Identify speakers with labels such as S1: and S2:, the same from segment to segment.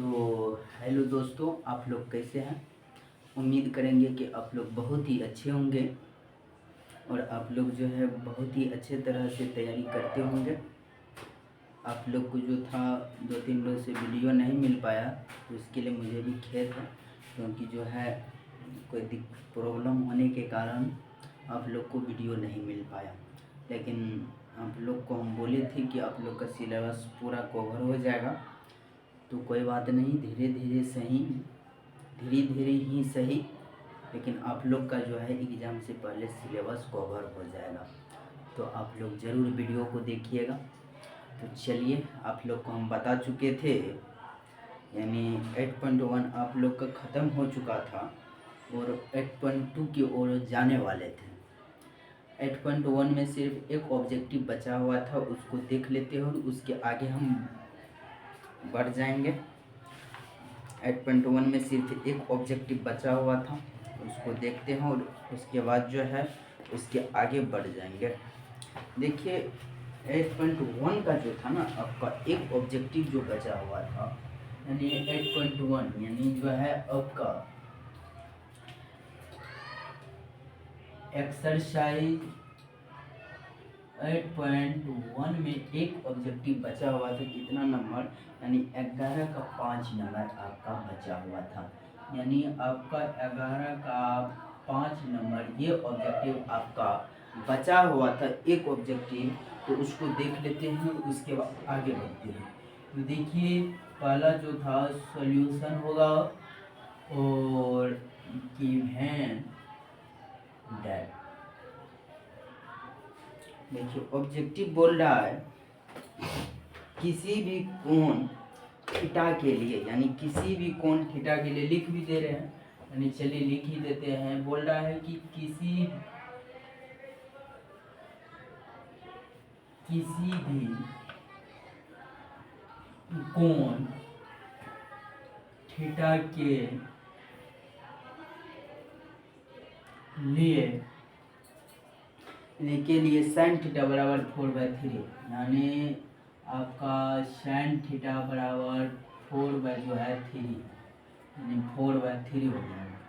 S1: तो हेलो दोस्तों, आप लोग कैसे हैं। उम्मीद करेंगे कि आप लोग बहुत ही अच्छे होंगे और आप लोग जो है बहुत ही अच्छे तरह से तैयारी करते होंगे। आप लोग को जो था 2-3 रोज से वीडियो नहीं मिल पाया, तो इसके लिए मुझे भी खेद है, क्योंकि जो है कोई प्रॉब्लम होने के कारण आप लोग को वीडियो नहीं मिल पाया। लेकिन आप लोग को हम बोले थे कि आप लोग का सिलेबस पूरा कवर हो जाएगा, तो कोई बात नहीं, धीरे धीरे ही सही, लेकिन आप लोग का जो है एग्ज़ाम से पहले सिलेबस कवर हो जाएगा। तो आप लोग ज़रूर वीडियो को देखिएगा। तो चलिए, आप लोग को हम बता चुके थे, यानी 8.1 आप लोग का ख़त्म हो चुका था और 8.2 की ओर जाने वाले थे। 8.1 में सिर्फ एक ऑब्जेक्टिव बचा हुआ था, उसको देख लेते हैं और उसके आगे हम बढ़ जाएंगे। 8.1 में सिर्फ एक ऑब्जेक्टिव बचा हुआ था, उसको देखते हैं और उसके बाद जो है उसके आगे बढ़ जाएंगे। देखिए, 8.1 का जो था ना, आपका एक ऑब्जेक्टिव जो बचा हुआ था, यानी 8.1 यानी जो है आपका एक्सरसाइज 8.1 में एक ऑब्जेक्टिव बचा हुआ था। कितना नंबर, यानी 11 का 5 नंबर आपका बचा हुआ था। यानी आपका 11 का 5 नंबर ये ऑब्जेक्टिव आपका बचा हुआ था, एक ऑब्जेक्टिव। तो उसको देख लेते हैं, उसके बाद आगे बढ़ते हैं। तो देखिए, पहला जो था सॉल्यूशन होगा और गिवन दैट। देखिए, ऑब्जेक्टिव बोल रहा है किसी भी कोण थीटा के लिए, यानी किसी भी कोण थीटा के लिए लिख भी दे रहे हैं, यानी चलिए लिख ही देते हैं। बोल रहा है कि किसी भी कोण थीटा के लिए साइन थीटा बराबर 4/3, यानी आपका साइन थीटा बराबर 4/3, यानी 4/3 हो जाएगा,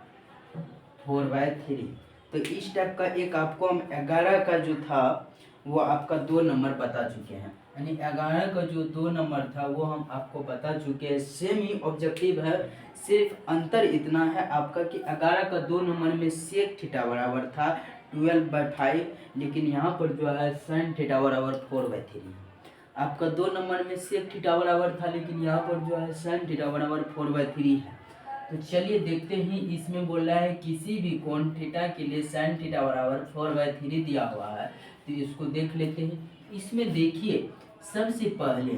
S1: 4/3। तो इस टाइप का एक आपको हम 11 का जो था वो आपका 2 नंबर बता चुके हैं, यानी 11 का जो 2 नंबर था वो हम आपको बता चुके हैं। सेम ही ऑब्जेक्टिव है, सिर्फ अंतर इतना है आपका कि 11 का 2 नंबर में सेक थीटा बराबर था 12/5, लेकिन यहाँ पर जो है साइन थीटा बराबर 4/3। आपका 2 नंबर में सेक थीटा बराबर था, लेकिन यहाँ पर जो है साइन थीटा बराबर 4/3 है। तो चलिए देखते हैं, इसमें बोल रहा है किसी भी कोण थीटा के लिए साइन थीटा बराबर 4/3 दिया हुआ है। तो इसको देख लेते हैं। इसमें देखिए, सबसे पहले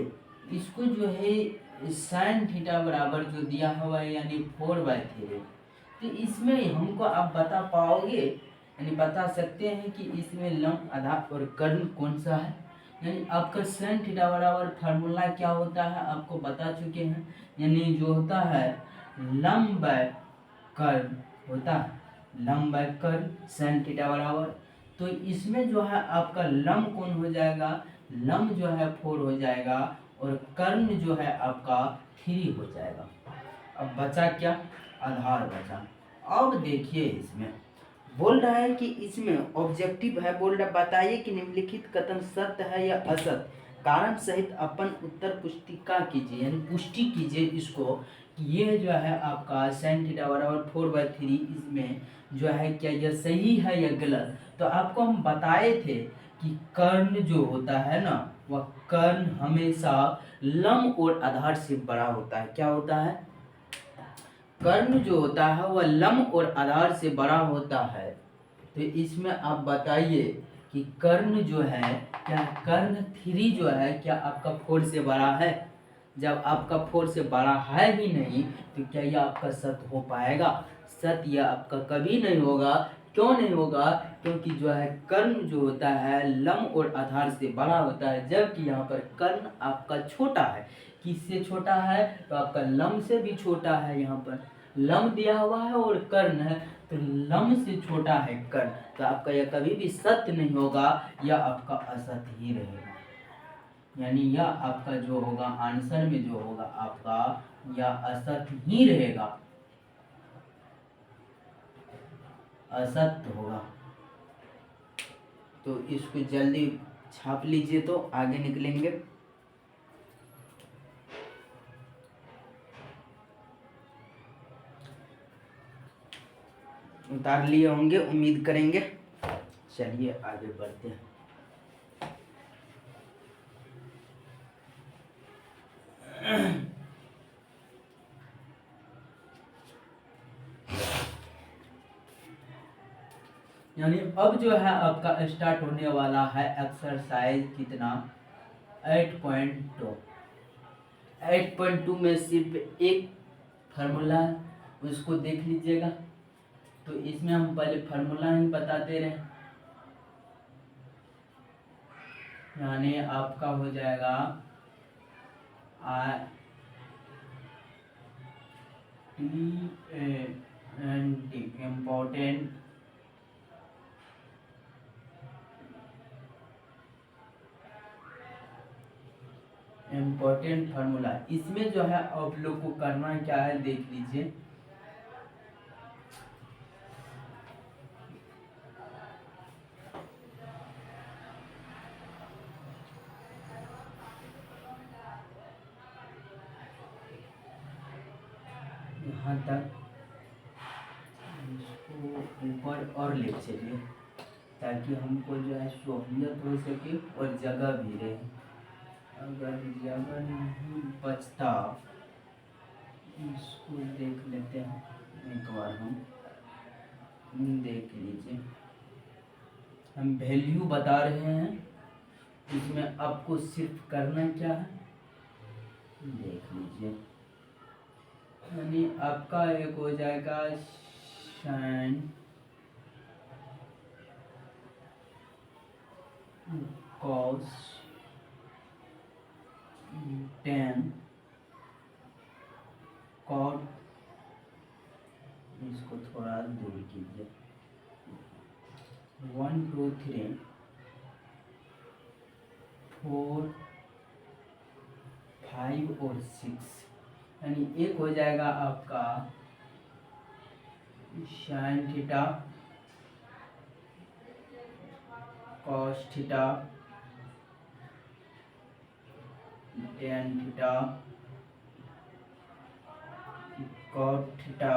S1: इसको जो है साइन थीटा बराबर जो दिया हुआ है, यानी 4/3, तो इसमें हमको आप बता पाओगे, यानी बता सकते हैं कि इसमें लंब, आधार और कर्ण कौन सा है। यानी आपका साइन थीटा बराबर फार्मूला क्या होता है आपको बता चुके हैं, यानी जो होता है लंब कर्ण होता है, लंब कर्ण साइन थीटा बराबर। तो इसमें जो है आपका लंब कौन हो जाएगा, लंब जो है 4 हो जाएगा और कर्ण जो है आपका 3 हो जाएगा। अब बचा क्या, आधार बचा। अब देखिए, इसमें बोल रहा है कि इसमें ऑब्जेक्टिव है, बोल रहा बताइए कि निम्नलिखित कथन सत्य है या असत्य, कारण सहित अपन उत्तर पुस्तिका कीजिए, यानी पुष्टि कीजिए इसको कि ये जो है आपका साइन थीटा बराबर 4/3, इसमें जो है क्या यह सही है या गलत। तो आपको हम बताए थे कि कर्ण जो होता है ना, वह कर्ण हमेशा लंब और आधार से बड़ा होता है। क्या होता है, कर्ण जो होता है वह लंब और आधार से बड़ा होता है। तो इसमें आप बताइए कि कर्ण जो है, क्या कर्ण 3 जो है क्या आपका 4 से बड़ा है। जब आपका 4 से बड़ा है ही नहीं, तो क्या यह आपका सत्य हो पाएगा, सत्य यह आपका कभी नहीं होगा। क्यों नहीं होगा, क्योंकि जो है कर्ण जो होता है लंब और आधार से बड़ा होता है, जबकि यहाँ पर कर्ण आपका छोटा है। किससे छोटा है, तो आपका लंब से भी छोटा है। यहाँ पर लंब दिया हुआ है और कर्ण है, तो लंब से छोटा है कर्ण, तो आपका यह कभी भी सत्य नहीं होगा, यह आपका असत्य ही रहेगा। यानी यह आपका जो होगा आंसर में जो होगा आपका या असत ही रहेगा, असत होगा। तो इसको जल्दी छाप लीजिए तो आगे निकलेंगे। उतार लिए होंगे उम्मीद करेंगे। चलिए आगे बढ़ते हैं। यानी अब जो है आपका स्टार्ट होने वाला है एक्सरसाइज कितना 8.2। 8.2 में सिर्फ एक फार्मूला है, उसको देख लीजिएगा। तो इसमें हम पहले फार्मूला ही बताते रहे। यानी आपका हो जाएगा टी इम्पोर्टेंट फार्मूला। इसमें जो है आप लोग को करना क्या है देख लीजिए। यहाँ तक इसको ऊपर और ले चलिए ताकि हमको जो है सहूलियत हो सके और जगह भी रहे। अगर जगह नहीं बचता, इसको देख लेते हैं एक बार। हम देख लीजिए, हम वैल्यू बता रहे हैं, इसमें आपको सिर्फ करना क्या है देख लीजिए। यानी आपका एक हो जाएगा साइन कॉस टेन कॉट, इसको थोड़ा दूर कीजिए। 1 2 3 4 5 और 6। यानी एक हो जाएगा आपका sine theta cos theta tan theta cot theta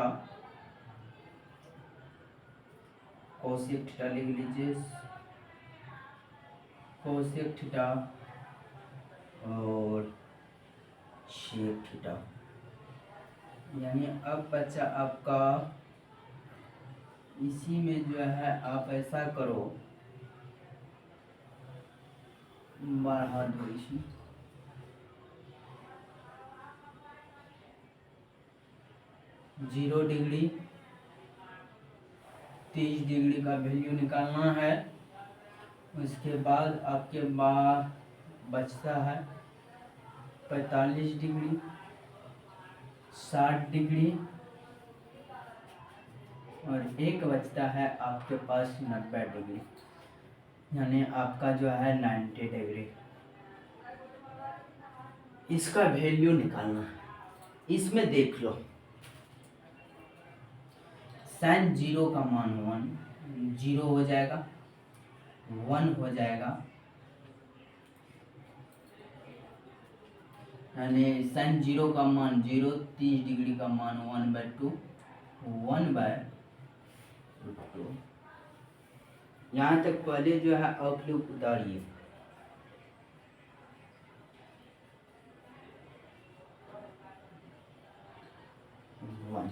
S1: cosec theta लिख लीजिए, कोसेक थीटा और शेक थीटा। यानी अब बच्चा आपका इसी में जो है आप ऐसा करो, बढ़ा दो इसमें 0 डिग्री 30 डिग्री का वैल्यू निकालना है। उसके बाद आपके बाद बचता है 45 डिग्री 60 डिग्री और एक बचता है आपके पास 90 डिग्री। यानी आपका जो है 90 डिग्री। इसका वैल्यू निकालना है। इसमें देख लो साइन 0 का मान 1 0 हो जाएगा, 1 हो जाएगा। यानी साइन 0 का मान 0, 30 डिग्री का मान 1/2 1/2। यहाँ तक पहले जो है आप लोग उतारिए। वन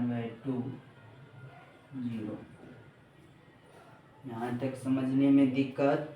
S1: 1/2 0। यहाँ तक समझने में दिक्कत?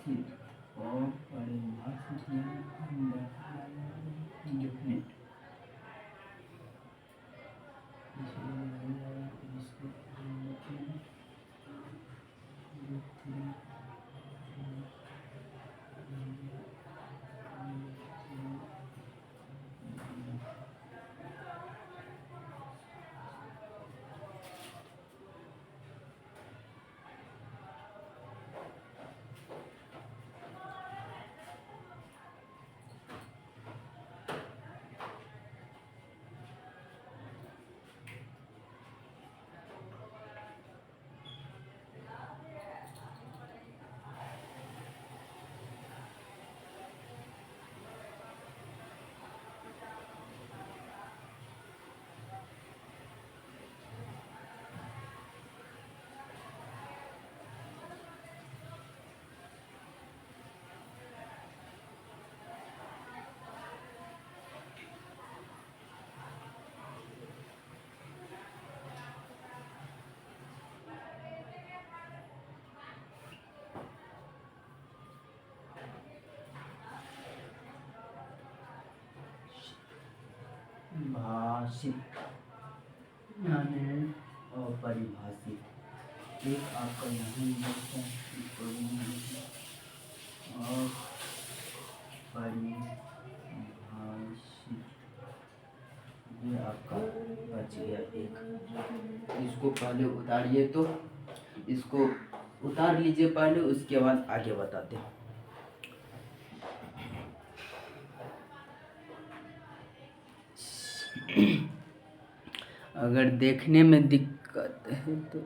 S1: और परिभाषित डिफिनेट भाषित यानी अपरिभाषित। एक आपका यहाँ लिखता है अपरिभाषित, ये आपका बच गया एक। इसको पहले उतारिए, तो इसको उतार लीजिए पहले, उसके बाद आगे बताते हैं। अगर देखने में दिक्कत है तो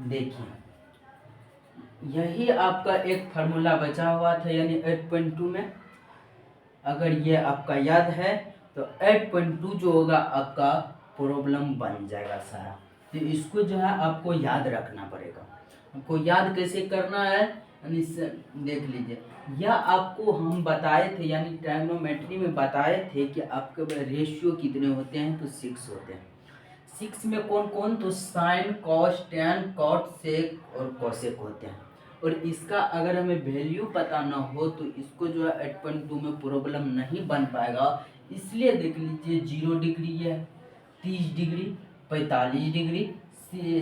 S1: देखिए, यही आपका एक फार्मूला बचा हुआ था, यानी 8.2 में। अगर ये आपका याद है तो 8.2 जो होगा आपका प्रॉब्लम बन जाएगा सारा। तो इसको जो है आपको याद रखना पड़ेगा। आपको याद कैसे करना है, यानी देख लीजिए, यह आपको हम बताए थे, यानी ट्रायगोनोमेट्री में बताए थे कि आपके रेशियो कितने होते हैं, तो 6 होते हैं। 6 में कौन कौन, तो साइन, कॉस, टैन, कॉट, सेक और कोसेक होते हैं। और इसका अगर हमें वैल्यू पता ना हो तो इसको जो है 8.2 में प्रॉब्लम नहीं बन पाएगा। इसलिए देख लीजिए, 0 डिग्री है, 30 डिग्री, 45 डिग्री,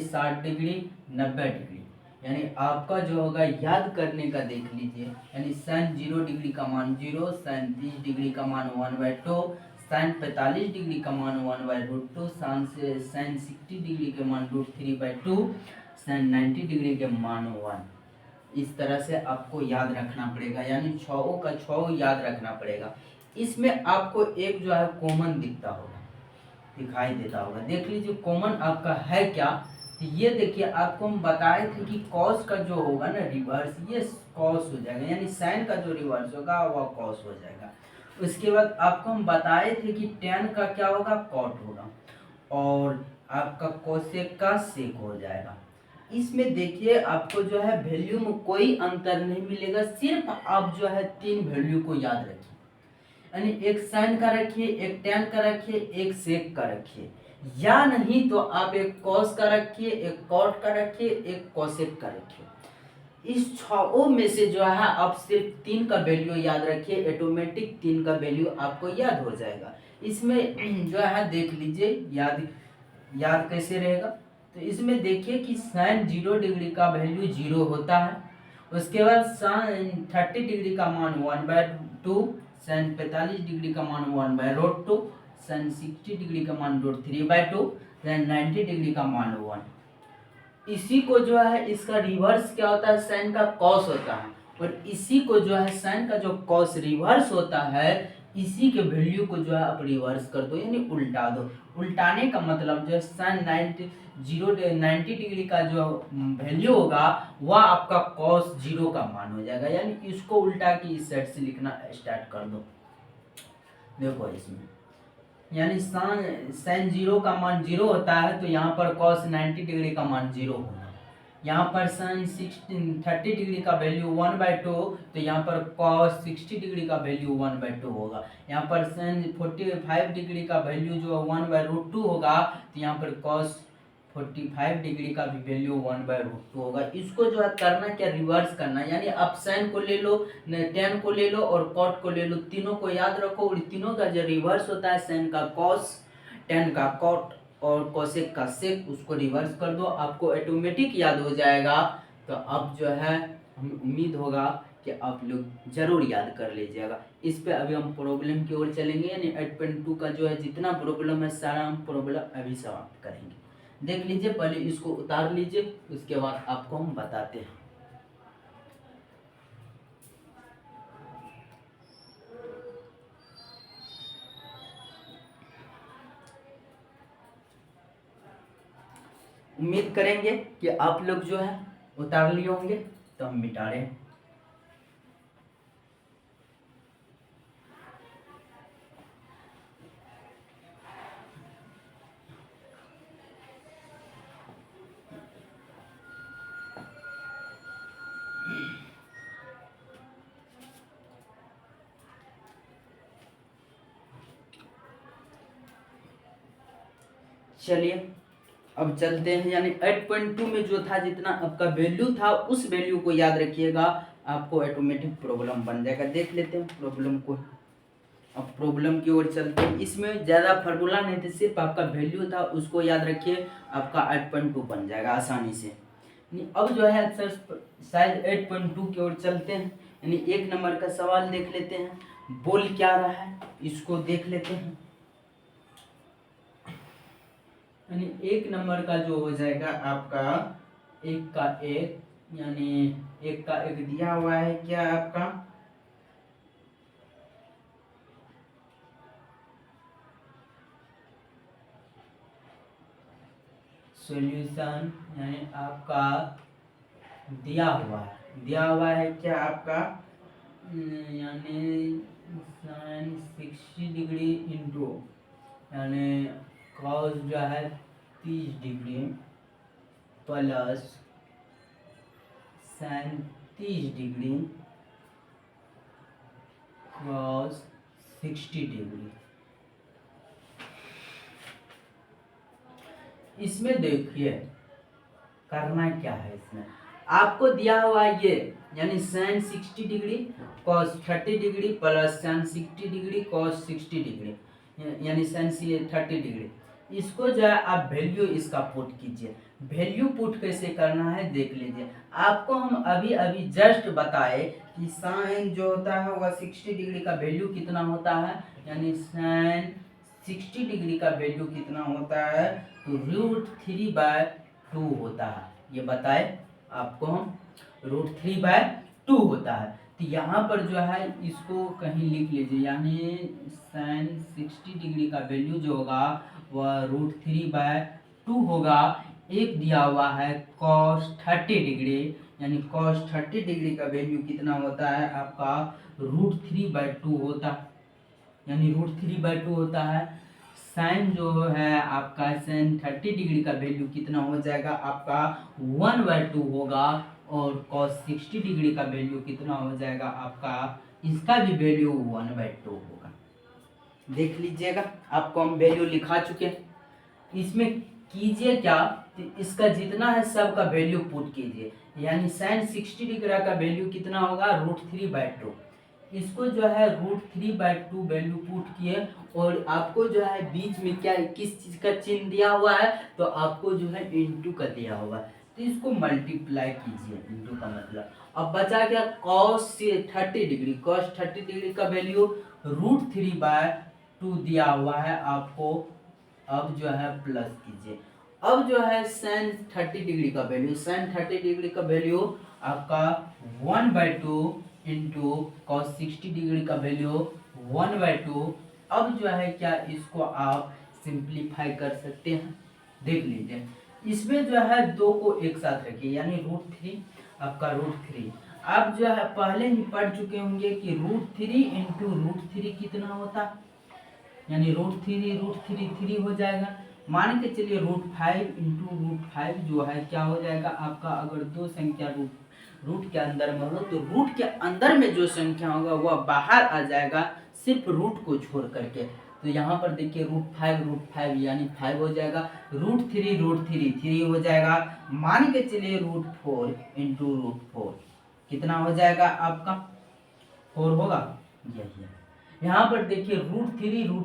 S1: 60 डिग्री, 90 डिग्री। यानी आपका जो होगा याद करने का देख लीजिए, यानी साइन 0 डिग्री का मान 0, साइन 30 डिग्री का मान 1/2, साइन 45 डिग्री का मान 1/√2, साइन 60 डिग्री के मान √3/2, साइन 90 डिग्री के मान 1। इस तरह से आपको याद रखना पड़ेगा, यानी 6 का 6 याद रखना पड़ेगा। इसमें आपको एक जो है कॉमन दिखता होगा, दिखाई देता होगा, देख लीजिए कॉमन आपका है क्या। तो ये देखिए, आपको हम बताए थे कि कॉस का जो होगा ना रिवर्स, ये कॉस हो जाएगा, यानी साइन का जो रिवर्स होगा वह कॉस हो जाएगा। उसके बाद आपको हम बताए थे कि टैन का क्या होगा, कॉट होगा, और आपका कोसेक का सेक हो जाएगा। इसमें देखिए आपको जो है वैल्यू में कोई अंतर नहीं मिलेगा, सिर्फ आप जो है 3 वैल्यू को याद रखिए, यानी एक साइन का रखिए, एक टैन का रखिए, एक सेक का रखिए, या नहीं तो आप एक कॉस का रखिए, एक कॉट का रखिए, एक कोसेक का रखिए। इस 6 में से जो है आप सिर्फ 3 का वैल्यू याद रखिए, ऑटोमेटिक 3 का वैल्यू आपको याद हो जाएगा। इसमें जो है देख लीजिए याद कैसे रहेगा। तो इसमें देखिए कि साइन 0 डिग्री का वैल्यू 0 होता है। उसके बाद साइन 30 डिग्री का मान 1/2, साइन 45 डिग्री का मान 1/√2, साइन 60 डिग्री का मान √3/2, साइन 90 डिग्री का मान 1। इसी को जो है इसका रिवर्स क्या होता है, साइन का कॉस होता है। और इसी को जो है साइन का जो कॉस रिवर्स होता है, इसी के वैल्यू को जो है आप रिवर्स कर दो, यानी उल्टा दो। उल्टाने का मतलब जो साइन 90 डिग्री का जो वैल्यू होगा वह आपका कॉस 0 का मान हो जाएगा, यानी इसको उल्टा के इस साइड से लिखना स्टार्ट कर दो। देखो इसमें, यानी साइन 0 का मान 0 होता है, तो यहाँ पर कॉस 90 डिग्री का मान 0 होगा। यहाँ पर साइन 30 डिग्री का वैल्यू 1/2, तो यहाँ पर कॉस 60 डिग्री का वैल्यू 1/2 होगा। यहाँ पर साइन 45 डिग्री का वैल्यू जो 1/√2 होगा, तो यहाँ पर कॉस 45 डिग्री का भी वैल्यू 1/√2 होगा। इसको जो है करना क्या, रिवर्स करना, यानी आप साइन को ले लो, टेन को ले लो और कॉट को ले लो, तीनों को याद रखो और तीनों का जो रिवर्स होता है, साइन का कॉस, टेन का कॉट और कोसेक का सेक, उसको रिवर्स कर दो, आपको ऑटोमेटिक याद हो जाएगा। तो अब जो है हम उम्मीद होगा कि आप लोग जरूर याद कर लीजिएगा। इस पे अभी हम प्रॉब्लम की ओर चलेंगे, यानी 8.2 का जो है जितना प्रॉब्लम है सारा हम प्रॉब्लम अभी समाप्त करेंगे। देख लीजिए, पहले इसको उतार लीजिए, उसके बाद आपको हम बताते हैं। उम्मीद करेंगे कि आप लोग जो है उतार लिए होंगे, तो हम मिटा रहे हैं। चलिए अब चलते हैं, यानी 8.2 में जो था जितना आपका वैल्यू था उस वैल्यू को याद रखिएगा, आपको ऑटोमेटिक प्रॉब्लम बन जाएगा। देख लेते हैं प्रॉब्लम को। अब प्रॉब्लम की ओर चलते हैं। इसमें ज़्यादा फार्मूला नहीं थे, सिर्फ आपका वैल्यू था, उसको याद रखिए, आपका 8.2 बन जाएगा आसानी से। अब जो है सर शायद 8.2 की ओर चलते हैं, यानी 1 नंबर का सवाल देख लेते हैं। बोल क्या रहा है इसको देख लेते हैं। यानी 1 नंबर का जो हो जाएगा आपका 1 का 1, यानी 1 का 1 दिया हुआ है क्या आपका, सॉल्यूशन, यानी आपका दिया हुआ है क्या आपका, यानी साइन 60 डिग्री इंटू, यानी कॉस जो है 30 degree plus sign 30 degree cos 60 degree. इसमें देखिए करना क्या है, इसमें आपको दिया हुआ ये, यानी sine 60 degree cos 30 degree plus sine 60 degree cos 60 degree, यानी साइन 30 डिग्री। इसको जो है आप वैल्यू इसका पुट कीजिए। वैल्यू पुट कैसे करना है देख लीजिए। आपको हम अभी अभी जस्ट बताए कि साइन जो होता है वह 60 डिग्री का वैल्यू कितना होता है, यानी साइन 60 डिग्री का वैल्यू कितना होता है, तो √3/2 होता है। ये बताए आपको हम, √3/2 होता है। तो यहाँ पर जो है इसको कहीं लिख लीजिए, यानी साइन 60 डिग्री का वैल्यू जो होगा वह √3/2 होगा। एक दिया हुआ है cos 30 डिग्री, यानी cos 30 डिग्री का वैल्यू कितना होता है आपका, √3/2 होता है, यानी √3/2 होता है। साइन जो है आपका साइन 30 डिग्री का वैल्यू कितना हो जाएगा आपका 1/2 होगा, और cos 60 डिग्री का वैल्यू कितना हो जाएगा आपका, इसका भी वैल्यू 1/2 होगा। देख लीजिएगा, आपको हम वैल्यू लिखा चुके हैं। इसमें कीजिए क्या, तो इसका जितना है सबका वैल्यू पुट कीजिए, यानी साइन 60 डिग्री का वैल्यू कितना होगा, √3/2। इसको जो है √3/2 वैल्यू पुट किए, और आपको जो है बीच में क्या किस चीज का चिन्ह दिया हुआ है, तो आपको जो है इंटू का दिया हुआ है, तो इसको मल्टीप्लाई कीजिए, इंटू का मतलब। अब बचा क्या, cos 30 डिग्री, cos 30 डिग्री का वैल्यू √3/2 दिया हुआ है आपको। अब जो है प्लस कीजिए। अब जो है साइन 30 डिग्री का वैल्यू, साइन 30 डिग्री का वैल्यू आपका 1/2 इंटू कॉस 60 डिग्री का वैल्यू 1/2। अब जो है क्या, इसको आप सिंप्लीफाई कर सकते हैं। देख लीजिए, इसमें जो है 2 को एक साथ रखिए, यानी √3 आपका √3। आप जो है पहले ही पढ़ चुके होंगे कि √3 इंटू √3 कितना होता है, यानी √3 3 हो जाएगा। मान के चलिए √5 इंटू √5 जो है क्या हो जाएगा आपका, अगर दो संख्या रूट के अंदर में हो तो रूट के अंदर में जो संख्या होगा वह बाहर आ जाएगा, सिर्फ रूट को छोड़ करके। तो यहाँ पर देखिए रूट फाइव यानी 5 हो जाएगा, रूट थ्री हो जाएगा, मान के चलिए रूट 4 इंटू रूट 4 कितना हो जाएगा आपका 4 होगा। यही है। यहाँ पर देखिए रूट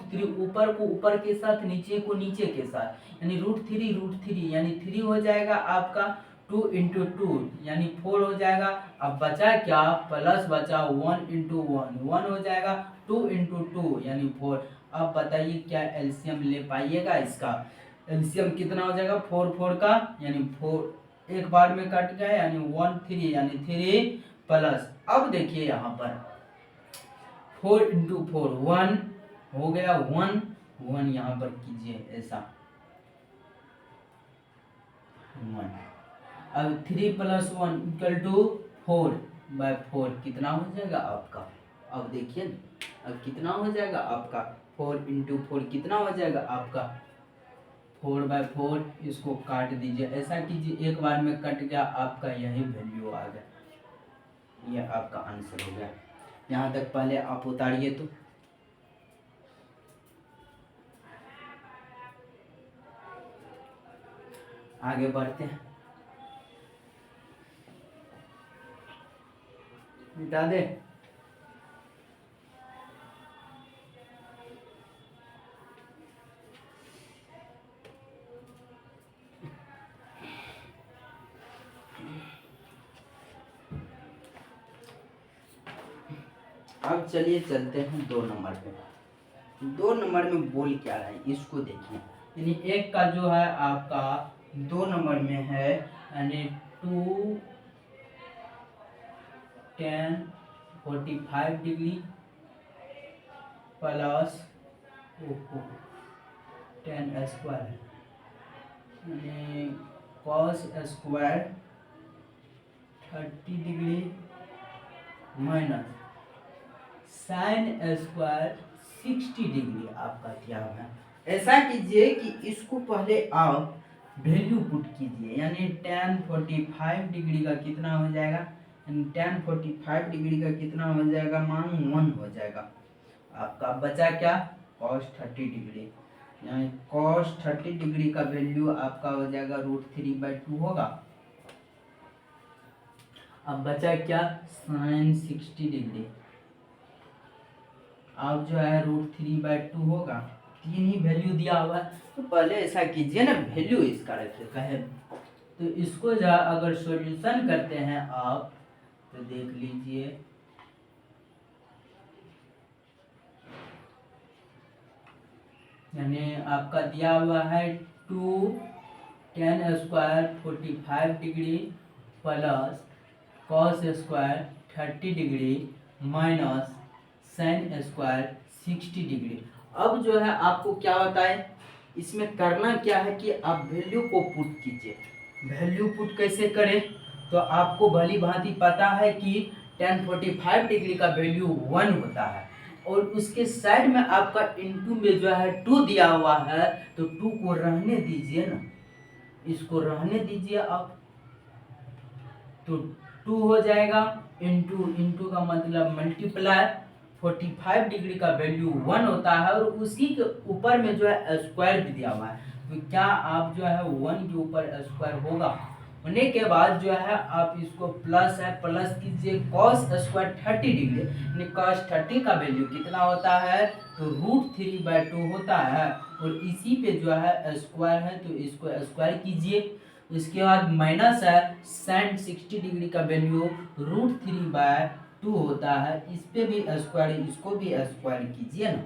S1: थ्री ऊपर को ऊपर के साथ, नीचे को नीचे के साथ, यानी रूट थ्री यानी 3 हो जाएगा आपका, 2 इंटू 2 यानी 4 हो जाएगा। अब बचा क्या, प्लस बचा 1 इंटू 1 हो जाएगा, 2 इंटू 2 यानी 4। अब बताइए क्या एलसीएम ले पाइएगा इसका, एलसीएम कितना हो जाएगा 4 का, यानी 4 एक बार में कट गया, यानी 1 3 यानी 3 प्लस। अब देखिए यहाँ पर 4 इंटू 4 1 हो गया, 1 यहाँ पर कीजिए ऐसा 1। अब 3 प्लस 1 इक्वल टू 4/4 कितना हो जाएगा आपका, अब देखिए अब कितना हो जाएगा आपका 4 इंटू 4 कितना हो जाएगा आपका 4/4। इसको काट दीजिए, ऐसा कीजिए एक बार में कट गया आपका, यही वैल्यू आ गया, ये आपका आंसर हो गया। यहाँ तक पहले आप उतारिए तो आगे बढ़ते हैं, मिटा दे। अब चलिए चलते हैं 2 नंबर पे। 2 नंबर में बोल क्या रहा है इसको देखिए, यानी एक का जो है आपका 2 नंबर में है, यानी 2 tan 45 degree plus tan square यानी cos square 30 degree minus sine square 60 degree आपका क्या है। ऐसा कीजिए कि इसको पहले आप वैल्यू पुट कीजिए, यानी tan 45 डिग्री का कितना हो जाएगा, यानी tan 45 डिग्री का कितना हो जाएगा, मान 1 हो जाएगा आपका। बचा क्या, cos 30 डिग्री, यानी cos 30 डिग्री का वैल्यू आपका हो जाएगा √3/2 होगा। अब बचा क्या, sin 60 डिग्री, अब जो है √3/2 होगा। 3 ही वैल्यू दिया हुआ है, तो पहले ऐसा कीजिए ना, वैल्यू इसका रखिए कहे, तो इसको जो अगर सॉल्यूशन करते हैं आप तो देख लीजिए, यानी आपका दिया हुआ है 2 tan square 45 degree plus cos square 30 degree minus sin square 60 degree. अब जो है आपको क्या होता है, इसमें करना क्या है कि आप वैल्यू को पुट कीजिए। वैल्यू पुट कैसे करें, तो आपको भली भांति पता है कि tan 45 डिग्री का वैल्यू 1 होता है, और उसके साइड में आपका इनटू में जो है 2 दिया हुआ है, तो 2 को रहने दीजिए ना, इसको रहने दीजिए आप, तो 2 हो जाएगा, इंटू का मतलब मल्टीप्लाई, 45 डिग्री का वैल्यू 1 होता है, और उसी के ऊपर में जो है स्क्वायर भी दिया हुआ है, तो क्या आप जो है 1 के ऊपर स्क्वायर होगा, होने के बाद जो है आप इसको प्लस है, प्लस कीजिए cos स्क्वायर 30 डिग्री, यानी cos 30 का वैल्यू कितना होता है, तो √3/2 होता है, और इसी पे जो है स्क्वायर है तो इसको स्क्वायर कीजिए। इसके बाद माइनस है, sin 60 डिग्री का वैल्यू √3/2 होता है, इस पे भी स्क्वायर, इसको भी स्क्वायर कीजिए ना।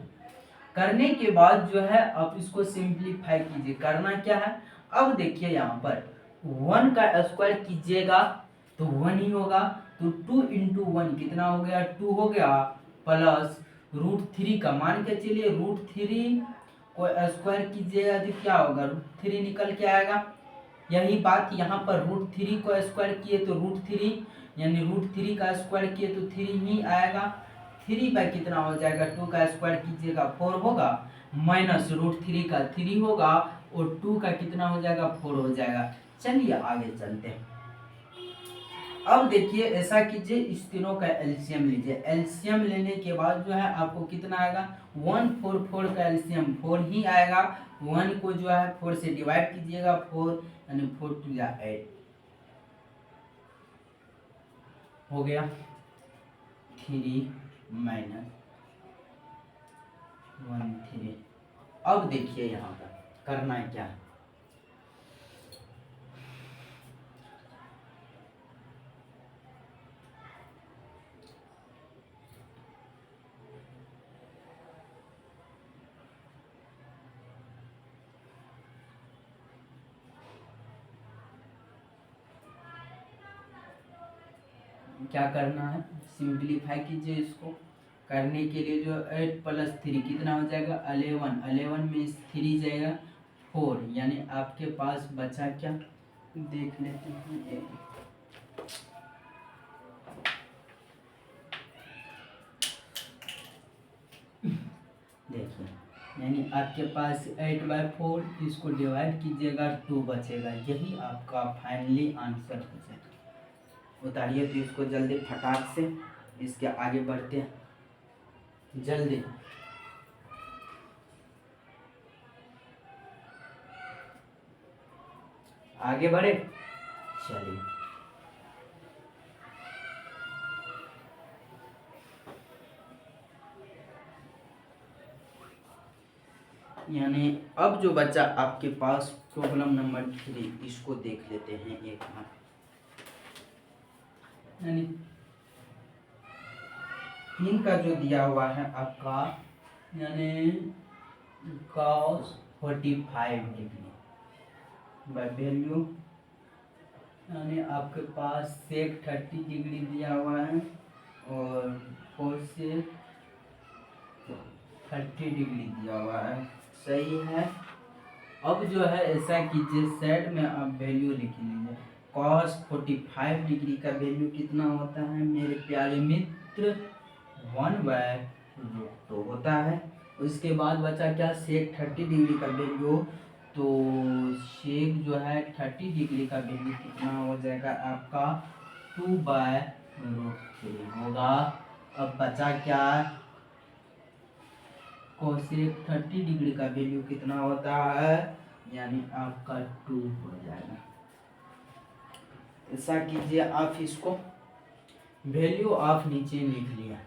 S1: करने के बाद जो है आप इसको सिंप्लीफाई कीजिए, करना क्या है, अब देखिए यहाँ पर 1 का स्क्वायर कीजिएगा तो 1 ही होगा, तो 2 इंटू 1 कितना हो गया, 2 हो गया, प्लस √3 का मान के चलिए, √3 को स्क्वायर कीजिएगा तो क्या होगा, √3 निकल के आएगा। यही बात यहाँ पर √3 को स्क्वायर किए तो √3, यानी √3 का स्क्वायर किए तो 3 ही आएगा। 3 बाई कितना हो जाएगा, 2 का स्क्वायर कीजिएगा 4 होगा, माइनस √3 का 3 होगा, और 2 का कितना हो जाएगा, 4 हो जाएगा। चलिए आगे चलते हैं। अब देखिए ऐसा कीजिए, इस तीनों का एलसीएम लीजिए। एलसीएम लेने के बाद जो है आपको कितना आएगा, 144 का एलसीएम 4 ही आएगा। 1 को जो है 4 से डिवाइड कीजिएगा, 4 यानी 4 टू या 8 हो गया, 3 माइनस 1 3। अब देखिए यहाँ पर करना है क्या, क्या करना है, सिंप्लीफाई कीजिए इसको। करने के लिए जो 8 प्लस 3 कितना हो जाएगा, 11। 11 में 3 जाएगा 4, यानी आपके पास बचा क्या, देख लेते हैं। देखिए यानी आपके पास 8/4, इसको डिवाइड कीजिएगा 2 बचेगा, यही आपका फाइनली आंसर हो जाएगा। उतारिए तो इसको जल्दी फटाक से, इसके आगे बढ़ते हैं जल्दी। आगे बढ़े, चलिए। यानी अब जो बच्चा आपके पास प्रॉब्लम नंबर 3, इसको देख लेते हैं एक बार। यानी इनका जो दिया हुआ है आपका, यानी cos 45 डिग्री बाय वैल्यू, यानी आपके पास सेक 30 डिग्री दिया हुआ है और कोसेक 30 डिग्री दिया हुआ है, सही है। अब जो है ऐसा कीजिए, साइड में आप वैल्यू लिख लीजिए। cos 45 डिग्री का वैल्यू कितना होता है मेरे प्यारे मित्र, 1/√2 होता है। उसके बाद बचा क्या, सेक 30 डिग्री का वैल्यू, तो सेक जो है 30 डिग्री का वैल्यू कितना हो जाएगा आपका, 2/√3 होगा। अब बचा क्या, कोसेक 30 डिग्री का वैल्यू कितना होता है, यानी आपका 2 हो जाएगा। ऐसा कीजिए आप, इसको वैल्यू आप नीचे लिख लिया,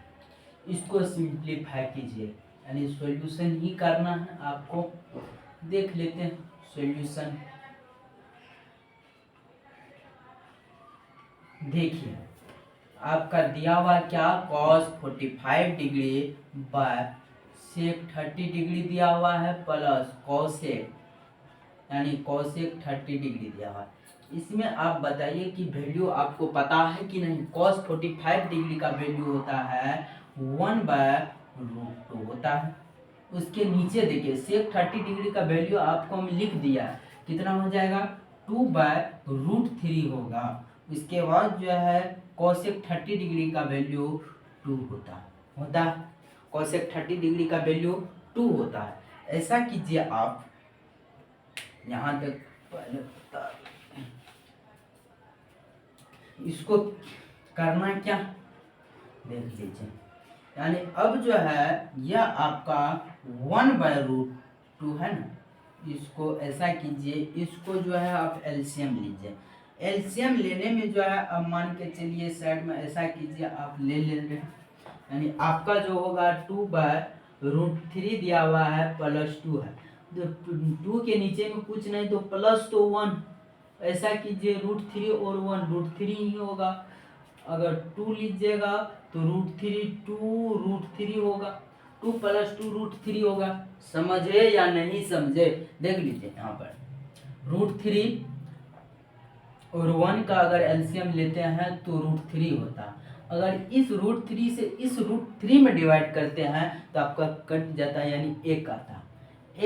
S1: इसको सिंप्लीफाई कीजिए, यानी सॉल्यूशन ही करना है आपको। देख लेते हैं सॉल्यूशन। देखिए आपका दिया हुआ क्या, cos 45 degree by sec 30 degree दिया हुआ है, प्लस कोसेक यानी कोसेक 30 डिग्री दिया हुआ है। इसमें आप बताइए कि वैल्यू आपको पता है कि नहीं। cos 45 डिग्री का वैल्यू होता है 1/√2 होता है। उसके नीचे देखिए सेक 30 डिग्री का वैल्यू आपको हम लिख दिया, कितना हो जाएगा, 2/√3 होगा। उसके बाद जो है कोसेक 30 डिग्री का वैल्यू 2 होता है। कोसेक 30 डिग्री का वैल्यू 2 होता है। ऐसा कीजिए आप, यहाँ तक पहले इसको करना क्या, देख लीजिए। यानी अब जो है यह आपका 1/√2 है ना, इसको ऐसा कीजिए, इसको जो है आप एलसीएम लीजिए। एलसीएम लेने में जो है, अब मान के चलिए साइड में ऐसा कीजिए, आप ले रहे हैं, यानी आपका जो होगा 2/√3 दिया हुआ है, +2 है, तो 2 के नीचे में कुछ नहीं तो प्लस तो 1, ऐसा कीजिए √3 और 1 √3 ही होगा। अगर 2 लीजिएगा तो √3 होगा, 2 + 2 √3 होगा। समझे या नहीं समझे, देख लीजिए यहाँ पर √3 और 1 का अगर एलसीएम लेते हैं तो √3 होता है। अगर इस √3 से इस √3 में डिवाइड करते हैं तो आपका कट जाता है, यानी 1 आता है।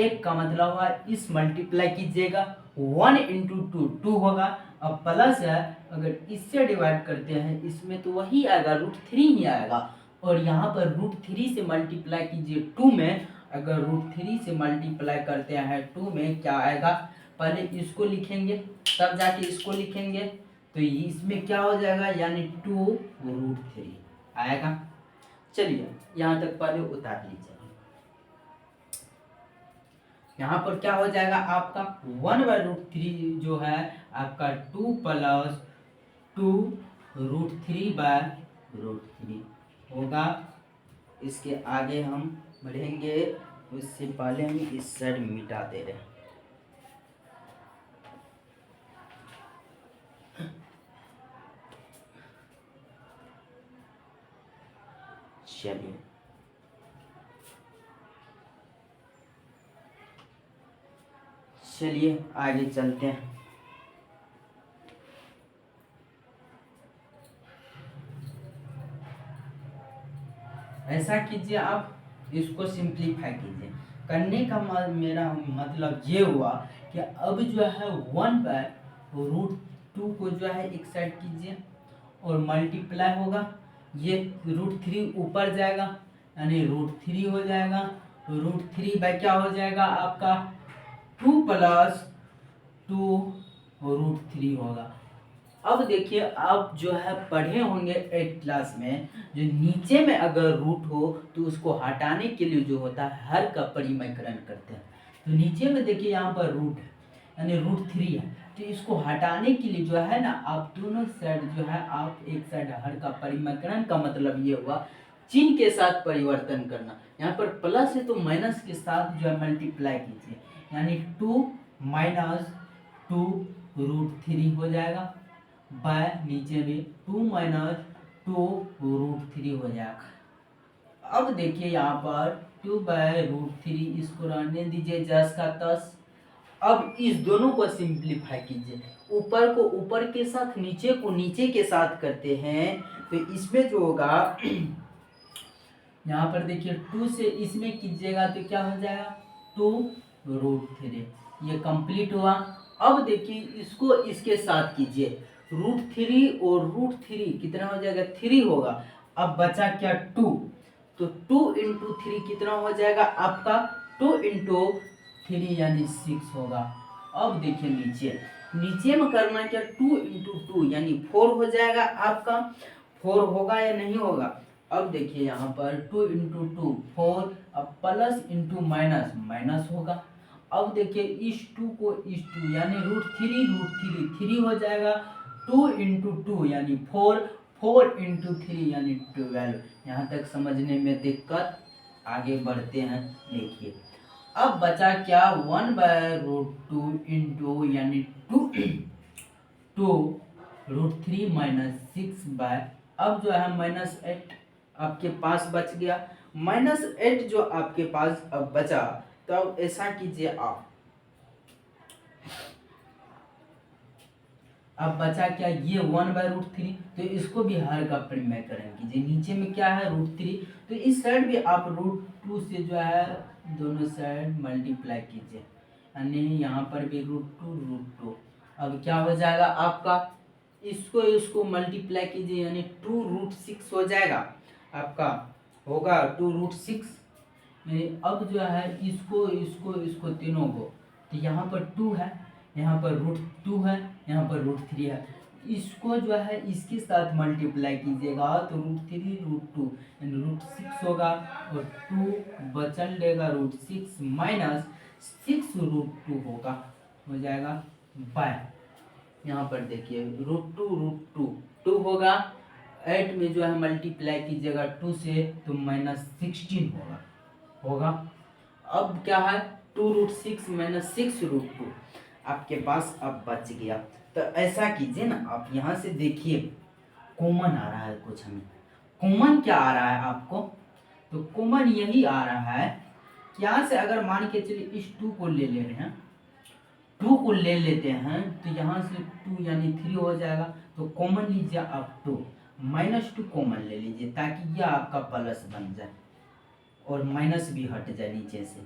S1: 1 का मतलब हुआ, इस मल्टीप्लाई कीजिएगा, 1 × 2 2 होगा। अब प्लस है, अगर इससे डिवाइड करते हैं इसमें तो वही आएगा, √3 ही आएगा। और यहाँ पर √3 से मल्टीप्लाई कीजिए 2 में, अगर √3 से मल्टीप्लाई करते हैं 2 में क्या आएगा, पहले इसको लिखेंगे तब जाके इसको लिखेंगे, तो इसमें क्या हो जाएगा, यानी 2√3 आएगा। चलिए यहाँ तक पहले उतार लीजिए। यहाँ पर क्या हो जाएगा आपका 1/√3 जो है आपका 2 + 2√3/√3 होगा। इसके आगे हम बढ़ेंगे, उससे पहले हम इस साइड मिटा दे रहे हैं। चलिए आगे चलते हैं। ऐसा कीजिए, आप इसको सिंप्लीफाई कीजिए। करने का मेरा मतलब ये हुआ कि अब जो है 1/√2 को जो है एक साइड कीजिए और मल्टीप्लाई होगा, ये √3 ऊपर जाएगा यानी √3 हो जाएगा। √3 क्या हो जाएगा आपका 2 + 2√3 होगा। अब देखिए, आप जो है पढ़े होंगे 8th क्लास में, जो नीचे में अगर रूट हो तो उसको हटाने के लिए जो होता है हर का परिमयकरण करते हैं। तो नीचे में देखिए यहाँ पर रूट है यानी √3 है, तो इसको हटाने के लिए जो है ना, आप दोनों साइड जो है आप एक साइड हर का परिमयकरण का मतलब ये हुआ चिन्ह के साथ परिवर्तन करना। यहाँ पर प्लस है तो माइनस के साथ जो है मल्टीप्लाई कीजिए, यानी 2 - 2√3 हो जाएगा। बाय नीचे भी 2 - 2√3 हो जाएगा। अब देखिए यहाँ पर 2/√3 इसको रहने दीजिए 10 का 10। अब इस दोनों को सिंप्लीफाई कीजिए, ऊपर को ऊपर के साथ नीचे को नीचे के साथ करते हैं, तो इसमें जो होगा यहाँ पर देखिए 2 से इसमें कीजिएगा तो क्या हो जाएगा 2√3, ये कंप्लीट हुआ। अब देखिए इसको इसके साथ कीजिए, √3 और √3 कितना हो जाएगा 3 होगा। अब बचा क्या 2, तो 2 × 3 कितना हो जाएगा आपका 2 × 3 यानी 6 होगा। अब देखिए नीचे में करना क्या 2 × 2 यानी 4 हो जाएगा आपका। 4 होगा या नहीं होगा। अब देखिए यहाँ पर 2 × 2 4, अब प्लस इंटू माइनस माइनस होगा। अब देखिए इस 2 को इस 2 यानी √3 3 हो जाएगा। 2 × 2 यानी 4, 4 × 3 यानी 12। यहाँ तक समझने में दिक्कत, आगे बढ़ते हैं। देखिए अब बचा क्या 1/√2 इंटू यानी 2√3 - 6 अब जो है -8 आपके पास बच गया। -8 जो आपके पास अब बचा, तो अब ऐसा कीजिए आप, अब बचा क्या ये 1/√3, तो इसको भी हर का परिमयकरण कीजिए। नीचे में क्या है √3, तो इस साइड भी आप √2 से जो है दोनों साइड मल्टीप्लाई कीजिए, यानी यहाँ पर भी √2 अब क्या हो जाएगा आपका, इसको मल्टीप्लाई कीजिए यानी 2√6 हो जाएगा आपका, होगा 2√6। अब जो है इसको तीनों को, तो यहाँ पर 2 है, यहाँ पर √2 है, यहाँ पर √3 है, इसको जो है इसके साथ मल्टीप्लाई कीजिएगा तो √3 √2 यानी √6 होगा, और 2 बचल देगा √6 माइनस 6√2 होगा, हो जाएगा बाय। यहाँ पर देखिए √2 2 होगा, 8 में जो है मल्टीप्लाई कीजिएगा 2 से तो -16 होगा। अब क्या है 2√6 - 6√2 आपके पास अब बच गया। तो ऐसा कीजिए ना, आप यहाँ से देखिए कॉमन आ रहा है कुछ, हमें कॉमन क्या आ रहा है आपको, तो कॉमन यही आ रहा है कि यहाँ से अगर मान के चलिए इस 2 को ले रहे हैं, 2 को ले लेते हैं, तो यहाँ से 2 यानी 3 हो जाएगा, तो कॉमन लीजिए आप 2, -2 कॉमन ले लीजिए ताकि यह आपका प्लस बन जाए और माइनस भी हट जाए नीचे से।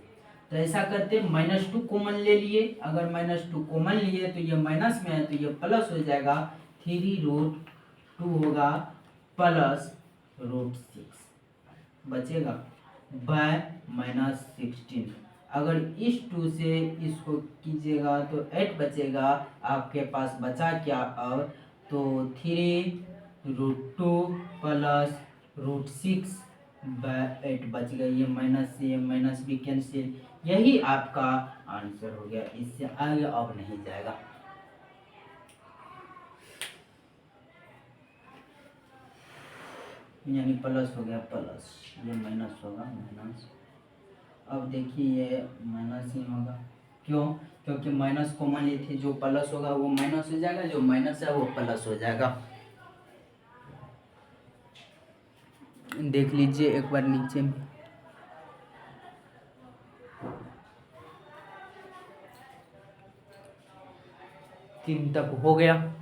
S1: तो ऐसा करते -2 कॉमन ले लिए, अगर -2 कॉमन लिए तो ये माइनस में है तो ये प्लस हो जाएगा, 3√2 होगा प्लस √6 बचेगा बाय -16। अगर इस 2 से इसको कीजिएगा तो 8 बचेगा आपके पास। बचा क्या अब तो 3√2 प्लस √6/8 बच गया। ये माइनस से ये माइनस भी कैंसिल। यही आपका आंसर हो गया, इससे आगे अब नहीं जाएगा। यानी प्लस हो गया प्लस, ये माइनस होगा माइनस। अब देखिए ये माइनस ही होगा, क्यों? क्योंकि माइनस कॉमन लिए थे, जो प्लस होगा वो माइनस हो जाएगा, जो माइनस है वो प्लस हो जाएगा। देख लीजिए एक बार नीचे में। 3 तक हो गया।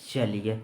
S1: चलिए